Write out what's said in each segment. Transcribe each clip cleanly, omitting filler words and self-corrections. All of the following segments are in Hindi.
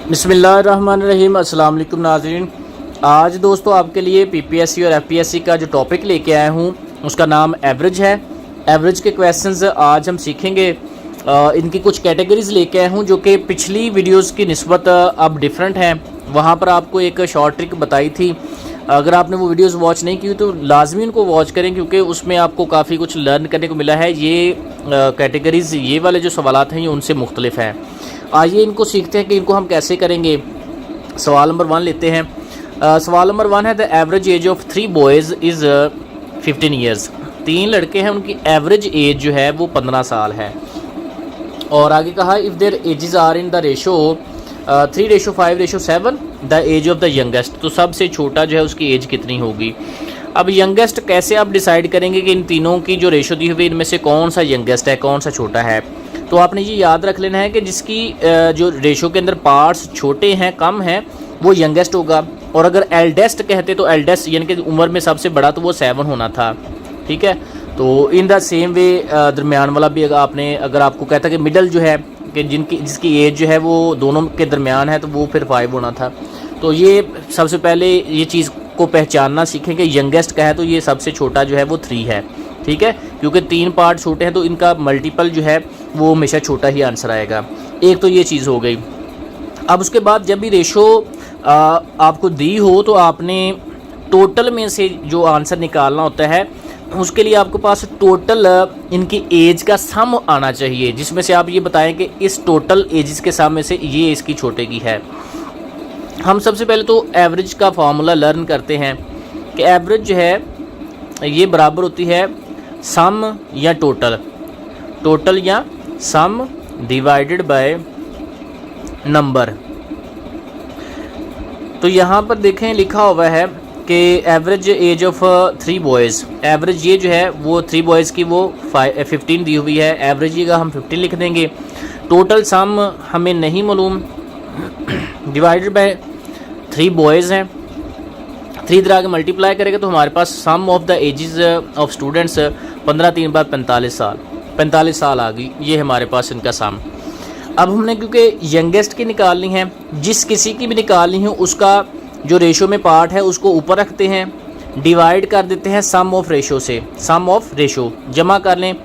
बिस्मिल्लाहिर्रहमानिर्रहीम। अस्सलाम वालेकुम नाज़रीन। आज दोस्तों आपके लिए पीपीएससी और एफपीएससी का जो टॉपिक लेके आया हूँ उसका नाम एवरेज है। एवरेज के क्वेश्चंस आज हम सीखेंगे। इनकी कुछ कैटेगरीज़ लेके आया हूँ जो कि पिछली वीडियोस की निस्बत अब डिफरेंट हैं। वहाँ पर आपको एक शॉर्ट ट्रिक बताई थी। अगर आपने वो वीडियोस वॉच नहीं की तो लाजमी उनको वॉच करें, क्योंकि उसमें आपको काफ़ी कुछ लर्न करने को मिला है। ये कैटेगरीज़, ये वाले जो सवालात हैं ये उनसे मुख्तलिफ हैं। आइए इनको सीखते हैं कि इनको हम कैसे करेंगे। सवाल नंबर 1 लेते हैं। सवाल नंबर 1 है the average age of 3 boys is 15 years. 3 लड़के हैं, उनकी एवरेज एज जो है वो 15 साल है। और आगे कहा if there ages are in the ratio 3:5:7 the age of the youngest. तो सबसे छोटा जो है उसकी एज कितनी होगी। अब यंगेस्ट कैसे आप डिसाइड करेंगे कि इन तीनों की जो रेशो दी हुई इनमें से कौन सा यंगेस्ट है, कौन सा छोटा है। तो आपने ये याद रख लेना है कि जिसकी जो रेशो के अंदर पार्ट्स छोटे हैं, कम हैं, वो यंगेस्ट होगा। और अगर एल्डेस्ट कहते तो एल्डेस्ट यानी कि उम्र में सबसे बड़ा तो वो 7 होना था। ठीक है, तो इन द सेम वे दरमियान वाला भी अगर आपको कहता कि मिडल जो है कि जिसकी एज जो है वो दोनों के दरमियान है तो वो फिर 5 होना था। तो ये सबसे पहले ये चीज़ को पहचानना सीखें कि यंगेस्ट का है तो ये सबसे छोटा जो है वो 3 है। ठीक है, क्योंकि 3 पार्ट छोटे हैं तो इनका मल्टीपल जो है वो हमेशा छोटा ही आंसर आएगा। एक तो ये चीज़ हो गई। अब उसके बाद जब भी रेशो आपको दी हो तो आपने टोटल में से जो आंसर निकालना होता है उसके लिए आपके पास टोटल इनकी एज का सम आना चाहिए, जिसमें से आप ये बताएं कि इस टोटल एजेस के सम में से ये इसकी छोटे की है। हम सबसे पहले तो एवरेज का फार्मूला लर्न करते हैं कि एवरेज जो है ये बराबर होती है सम या टोटल या सम डिवाइडेड बाय नंबर। तो यहाँ पर देखें लिखा हुआ है कि average age of 3 boys. Average ये जो है वो 3 बॉयज़ की वो 15 दी हुई है। एवरेज का हम 15 लिख देंगे। टोटल सम हमें नहीं मालूम, डिवाइडेड बाय 3 बॉयज़ हैं। 3 तरह के मल्टीप्लाई करेगा तो हमारे पास sum of the ages of students 15 3 बार 45 साल आ गई। ये हमारे पास इनका सम। अब हमने क्योंकि यंगेस्ट की निकालनी है, जिस किसी की भी निकालनी हो उसका जो रेशो में पार्ट है उसको ऊपर रखते हैं, डिवाइड कर देते हैं सम ऑफ रेशो से। सम ऑफ रेशो जमा कर लें,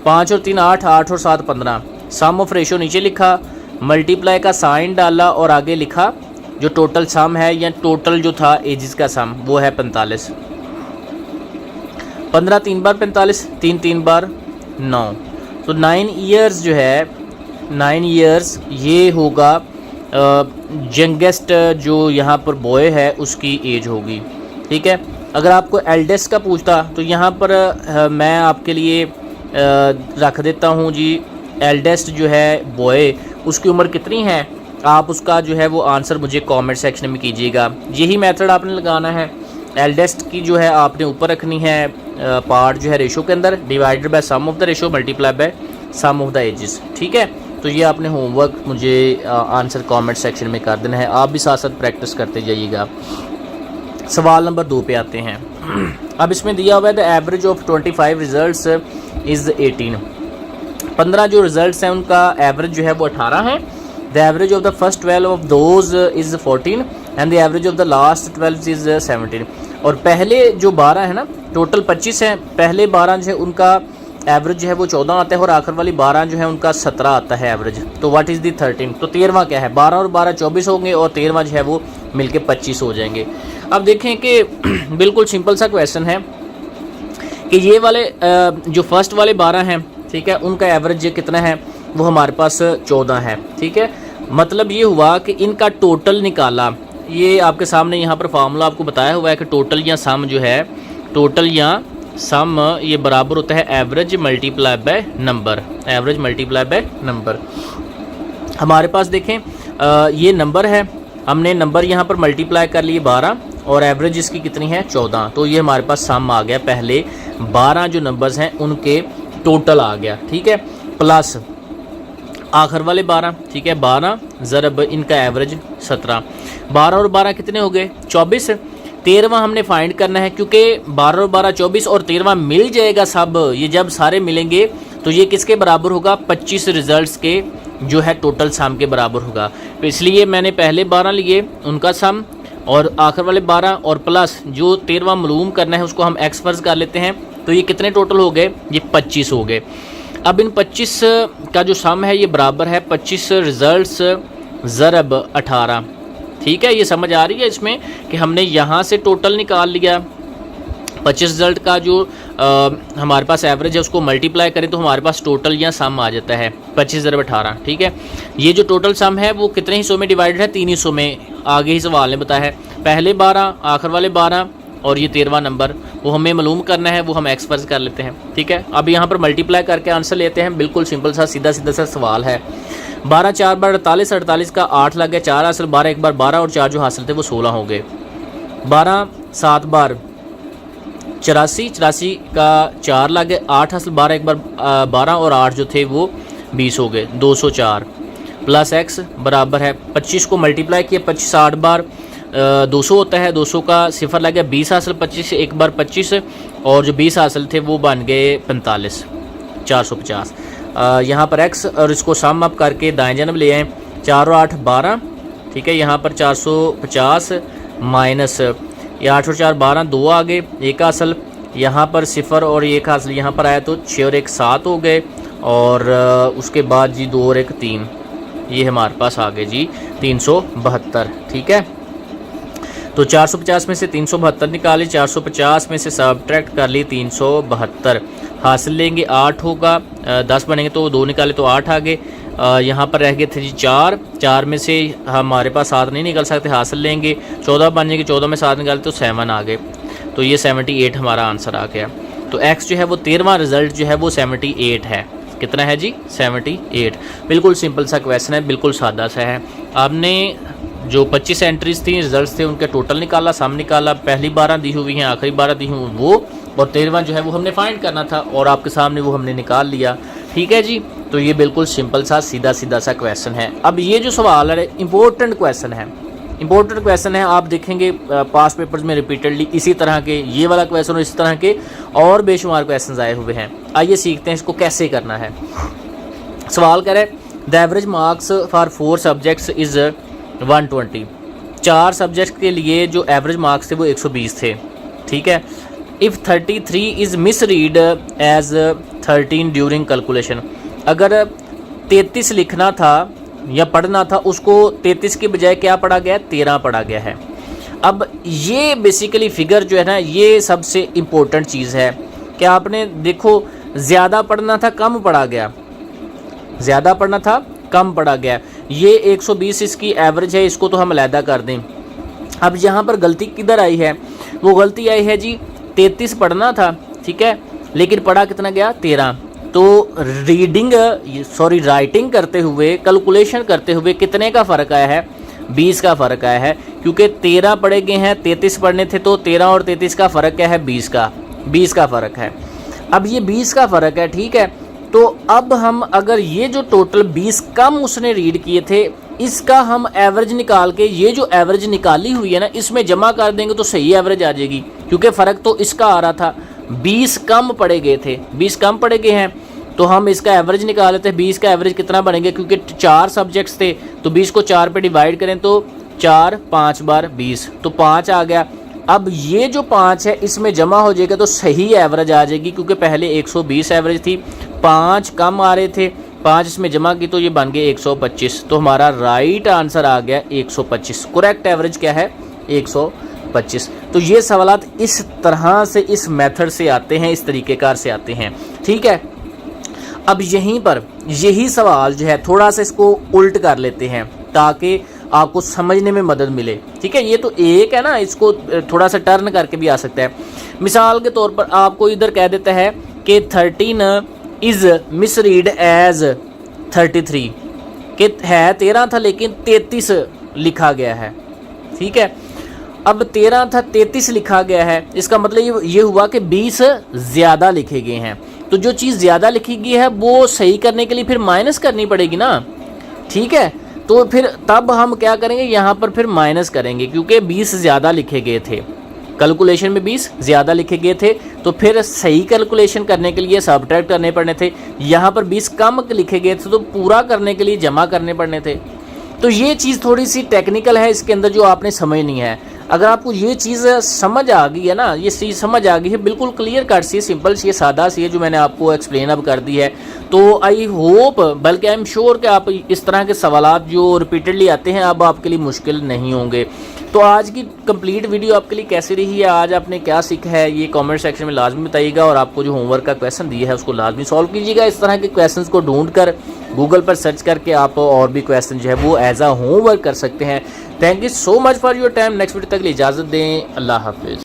5 और 3 8, 8 और 7 15। सम ऑफ रेशो नीचे लिखा, मल्टीप्लाई का साइन डाला और आगे लिखा जो टोटल सम है या टोटल जो था एजेस का सम वो है 45। 15 3 बार 45, 3 3 बार 9। तो 9 ईयर्स जो है 9 ईयर्स ये होगा यंगेस्ट जो यहाँ पर बॉय है उसकी एज होगी। ठीक है, अगर आपको एल्डेस्ट का पूछता तो यहाँ पर मैं आपके लिए रख देता हूँ जी एल्डेस्ट जो है बॉय उसकी उम्र कितनी है। आप उसका जो है वो आंसर मुझे कमेंट सेक्शन में कीजिएगा। यही मेथड आपने लगाना है। एल्डेस्ट की जो है आपने ऊपर रखनी है पार्ट जो है रेशो के अंदर, divided by sum of the ratio multiply by sum of the ages. ठीक है, तो ये आपने होमवर्क मुझे आंसर कमेंट सेक्शन में कर देना है। आप भी साथ साथ प्रैक्टिस करते जाइएगा। सवाल नंबर 2 पे आते हैं। अब इसमें दिया हुआ है the average of 25 results is 18। 15 जो रिजल्ट्स हैं उनका एवरेज जो है वो 18 है। The average of the first 12 of those is 14 and the average of the last 12 is 17। और पहले जो 12 है ना, टोटल 25 हैं, पहले 12 जो है उनका एवरेज जो है वो 14 आता है और आखिर वाली 12 जो है उनका 17 आता है एवरेज। तो व्हाट इज़ दी 13। तो 13वां क्या है, 12 और 12 24 होंगे और 13वां जो है वो मिलके 25 हो जाएंगे। अब देखें कि बिल्कुल सिंपल सा क्वेश्चन है कि ये वाले जो फर्स्ट वाले 12 हैं, ठीक है, उनका एवरेज कितना है, वो हमारे पास 14 है। ठीक है, मतलब ये हुआ कि इनका टोटल निकाला। ये आपके सामने यहाँ पर फार्मूला आपको बताया हुआ है कि टोटल या सम जो है, टोटल या सम ये बराबर होता है average multiply by number. Average multiply by number. हमारे पास देखें ये नंबर है, हमने नंबर यहाँ पर मल्टीप्लाई कर लिए 12 और एवरेज इसकी कितनी है 14। तो ये हमारे पास सम आ गया, पहले 12 जो नंबर्स हैं उनके टोटल आ गया। ठीक है, प्लस आखिर वाले 12। ठीक है, 12 ज़रब इनका एवरेज 17। 12 और 12 कितने हो गए 24। 13वां हमने फाइंड करना है क्योंकि 12 और 12 24 और 13वां मिल जाएगा सब। ये जब सारे मिलेंगे तो ये किसके बराबर होगा, 25 रिजल्ट्स के जो है टोटल सम के बराबर होगा। तो इसलिए मैंने पहले 12 लिए उनका सम और आखिर वाले 12 और प्लस जो 13वां मालूम करना है उसको हम एक्स फर्ज कर लेते हैं। तो ये कितने टोटल हो गए, ये 25 हो गए। अब इन 25 का जो सम है ये बराबर है 25 रिजल्ट्स ज़रब 18। ठीक है, ये समझ आ रही है इसमें कि हमने यहाँ से टोटल निकाल लिया, 25 रिजल्ट का जो हमारे पास एवरेज है उसको मल्टीप्लाई करें तो हमारे पास टोटल या सम आ जाता है 25 ज़रब 18। ठीक है, ये जो टोटल सम है वो कितने हिस्सों में डिवाइडेड है, 3 हिस्सों में। आगे ही सवाल ने बताया है, पहले 12 आखिर वाले 12 और ये 13वां नंबर वो हमें मालूम करना है, वो हम एक्स फर्ज कर लेते हैं। ठीक है, अब यहाँ पर मल्टीप्लाई करके आंसर लेते हैं। बिल्कुल सिंपल सा सीधा सा सवाल है। 12 4 बार 48, 48 का 8 लग गया, 4 हासिल, 12 एक बार 12 और 4 जो हासिल थे वो 16 हो गए। 12 7 बार 84, 84 का 4 लग गए, 8 हासिल, 12 एक बार 12 और 8 जो थे वो 20 हो गए, 204 प्लस एक्स बराबर है 25 को मल्टीप्लाई किया, 25 8 बार 200 होता है, 200 का सिफर लग गया, 20 हासिल, 25 एक बार 25 और जो 20 हासिल थे वो बन गए 45, 450। यहाँ पर एक्स और इसको सम अप करके दाएं जानब ले आए, 4 और 8 12। ठीक है, यहाँ पर 450 माइनस ये 8 और 4 12, 2 आ गए, 1 हासिल, यहाँ पर सिफर और 1 हासिल यहाँ पर आया तो 6 और 1 7 हो गए और उसके बाद जी 2 और 1 3, ये हमारे पास आ गए जी 372। ठीक है, तो 450 में से 372 निकाले, 450 में से सबट्रैक्ट कर ली 372, हासिल लेंगे 8 होगा, 10 बनेंगे तो 2 निकाले तो 8 आ गए। यहाँ पर रह गए थे जी 4 में से हमारे पास 7 नहीं निकल सकते, हासिल लेंगे 14 बन जाएंगे, 14 में 7 निकाले तो 7 आ गए। तो ये 78 हमारा आंसर आ गया। तो एक्स जो है वो 13वां रिजल्ट जो है वो 78 है। कितना है जी, 78। बिल्कुल सिंपल सा क्वेश्चन है, बिल्कुल सादा सा है। आपने जो 25 एंट्रीज थी, रिजल्ट्स थे, उनके टोटल निकाला, सम निकाला, पहली 12 दी हुई हैं, आखिरी 12 दी हुई वो, और 13वां जो है वो हमने फाइंड करना था और आपके सामने वो हमने निकाल लिया। ठीक है जी, तो ये बिल्कुल सिंपल सा सीधा सा क्वेश्चन है। अब ये जो सवाल है इंपॉर्टेंट क्वेश्चन है, इंपॉर्टेंट क्वेश्चन है। आप देखेंगे पास्ट पेपर्स में रिपीटेडली इसी तरह के, ये वाला क्वेश्चन और इस तरह के और बेशुमार क्वेश्चन आए हुए हैं। आइए सीखते हैं इसको कैसे करना है। सवाल कह रहे हैं the average marks for 4 subjects is 120। 4 subject के लिए जो एवरेज मार्क्स थे वो 120 थे। ठीक है, if 33 is misread age 13 during calculation. अगर 33 लिखना था या पढ़ना था, उसको 33 के बजाय क्या पढ़ा गया, 13 पढ़ा गया है। अब ये बेसिकली फिगर जो है ना, ये सबसे इम्पोर्टेंट चीज़ है कि आपने देखो ज़्यादा पढ़ना था, कम पढ़ा गया, ज़्यादा पढ़ना था, कम पढ़ा गया। ये 120 इसकी एवरेज है, इसको तो हम अलहदा कर दें। अब यहाँ पर गलती किधर आई है, वो गलती आई है जी 33 पढ़ना था, ठीक है, लेकिन पढ़ा कितना गया, 13। तो राइटिंग करते हुए, कैलकुलेशन करते हुए कितने का फ़र्क आया है, 20 का फ़र्क आया है। क्योंकि 13 पढ़े गए हैं, 33 पढ़ने थे, तो 13 और 33 का फ़र्क क्या है, 20 का फ़र्क है। अब ये 20 का फ़र्क है, ठीक है। तो अब हम अगर ये जो टोटल 20 कम उसने रीड किए थे, इसका हम एवरेज निकाल के, ये जो एवरेज निकाली हुई है ना, इसमें जमा कर देंगे तो सही एवरेज आ जाएगी। क्योंकि फ़र्क तो इसका आ रहा था, 20 कम पढ़े गए थे, 20 कम पढ़े गए हैं, तो हम इसका एवरेज निकाल लेते हैं। 20 का एवरेज कितना बनेंगे, क्योंकि 4 सब्जेक्ट्स थे, तो 20 को 4 पे डिवाइड करें तो 4 5 बार 20, तो 5 आ गया। अब ये जो 5 है इसमें जमा हो जाएगा तो सही एवरेज आ जाएगी, क्योंकि पहले 120 एवरेज थी, 5 कम आ रहे थे, 5 इसमें जमा की तो ये बन गए 125। तो हमारा राइट आंसर आ गया 125। करेक्ट एवरेज क्या है, 125। तो ये सवालात इस तरह से, इस मेथड से आते हैं, इस तरीक़ेकार से आते हैं, ठीक है। अब यहीं पर यही सवाल जो है थोड़ा सा इसको उल्ट कर लेते हैं ताकि आपको समझने में मदद मिले, ठीक है। ये तो एक है ना, इसको थोड़ा सा टर्न करके भी आ सकता है। मिसाल के तौर पर आपको इधर कह देता है कि 13 इज़ मिस रीड एज 33, कि है 13 था लेकिन 33 लिखा गया है, ठीक है। अब 13 था, 33 लिखा गया है, इसका मतलब ये हुआ कि 20 ज़्यादा लिखे गए हैं। तो जो चीज़ ज़्यादा लिखी गई है वो सही करने के लिए फिर माइनस करनी पड़ेगी ना, ठीक है। तो फिर तब हम क्या करेंगे, यहाँ पर फिर माइनस करेंगे, क्योंकि 20 ज़्यादा लिखे गए थे, कैलकुलेशन में 20 ज़्यादा लिखे गए थे, तो फिर सही कैलकुलेशन करने के लिए सब्ट्रैक्ट करने पड़ने थे। यहाँ पर 20 कम लिखे गए थे, तो पूरा करने के लिए जमा करने पड़ने थे। तो ये चीज़ थोड़ी सी टेक्निकल है इसके अंदर, जो आपने समझनी है। अगर आपको ये चीज़ समझ आ गई है ना, ये चीज़ समझ आ गई है, बिल्कुल क्लियर कट सी, सिंपल सी, सादा सी है, जो मैंने आपको एक्सप्लेन अब कर दी है, तो आई होप, बल्कि आई एम श्योर कि आप इस तरह के सवालात जो रिपीटेडली आते हैं अब आपके लिए मुश्किल नहीं होंगे। तो आज की कंप्लीट वीडियो आपके लिए कैसी रही है, आज आपने क्या सीखा है, ये कमेंट सेक्शन में लाजमी बताइएगा। और आपको जो होमवर्क का क्वेश्चन दिया है उसको लाजमी सॉल्व कीजिएगा। इस तरह के क्वेश्चन को ढूंढ कर गूगल पर सर्च करके आप और भी क्वेश्चन जो है वो एज अ होमवर्क कर सकते हैं। Thank you so much for your time. Next video तक के लिए इजाज़त दें। अल्लाह हाफिज़।